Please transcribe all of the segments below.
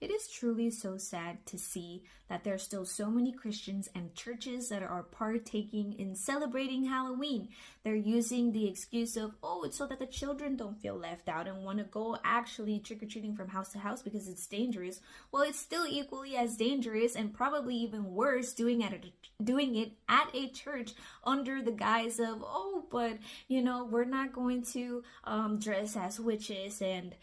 It is truly so sad to see that there are still so many Christians and churches that are partaking in celebrating Halloween. They're using the excuse of, oh, it's so that the children don't feel left out and want to go actually trick-or-treating from house to house because it's dangerous. Well, it's still equally as dangerous and probably even worse doing it at a church under the guise of, oh, but we're not going to dress as witches and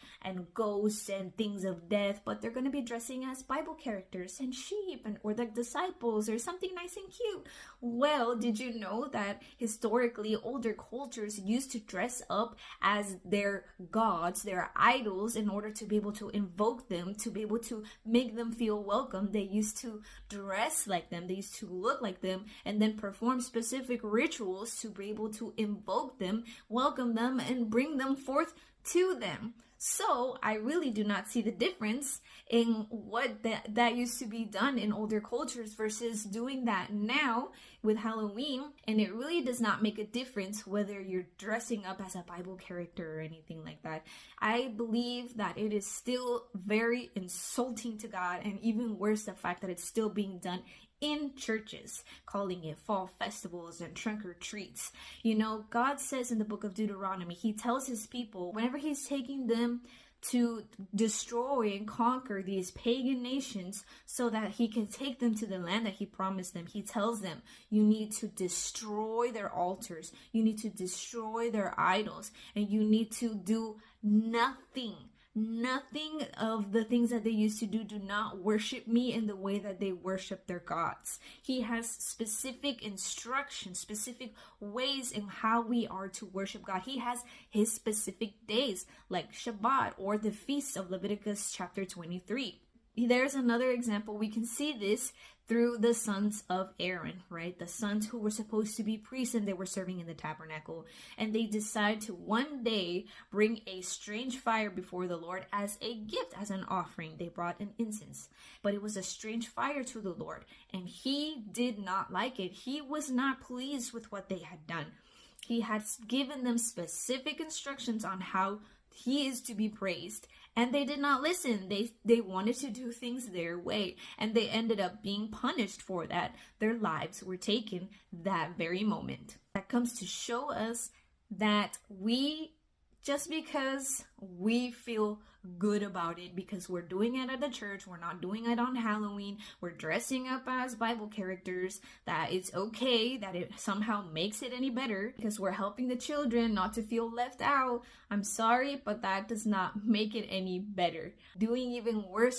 ghosts and things of death, but they're going to be dressing as Bible characters and sheep or the disciples or something nice and cute. Well, did you know that historically older cultures used to dress up as their gods, their idols, in order to be able to invoke them, to be able to make them feel welcome? They used to dress like them, they used to look like them, and then perform specific rituals to be able to invoke them, welcome them, and bring them forth to them. So I really do not see the difference in what that used to be done in older cultures versus doing that now with Halloween. And it really does not make a difference whether you're dressing up as a Bible character or anything like that. I believe that it is still very insulting to God, and even worse, the fact that it's still being done in churches, calling it fall festivals and trunk or treats. God says in the book of Deuteronomy, he tells his people whenever he's taking them to destroy and conquer these pagan nations so that he can take them to the land that he promised them, he tells them, you need to destroy their altars, you need to destroy their idols, and you need to do nothing of the things that they used to do. Do not worship me in the way that they worship their gods. He has specific instructions, specific ways in how we are to worship God. He has his specific days like Shabbat or the feasts of Leviticus chapter 23. There's another example. We can see this through the sons of Aaron, right? The sons who were supposed to be priests and they were serving in the tabernacle. And they decide to one day bring a strange fire before the Lord as a gift, as an offering. They brought an incense, but it was a strange fire to the Lord. And he did not like it. He was not pleased with what they had done. He had given them specific instructions on how he is to be praised, and they did not listen. They wanted to do things their way, and they ended up being punished for that. Their lives were taken that very moment. That comes to show us that just because we feel good about it, because we're doing it at the church, we're not doing it on Halloween, we're dressing up as Bible characters, that it's okay, that it somehow makes it any better because we're helping the children not to feel left out. I'm sorry, but that does not make it any better. Doing even worse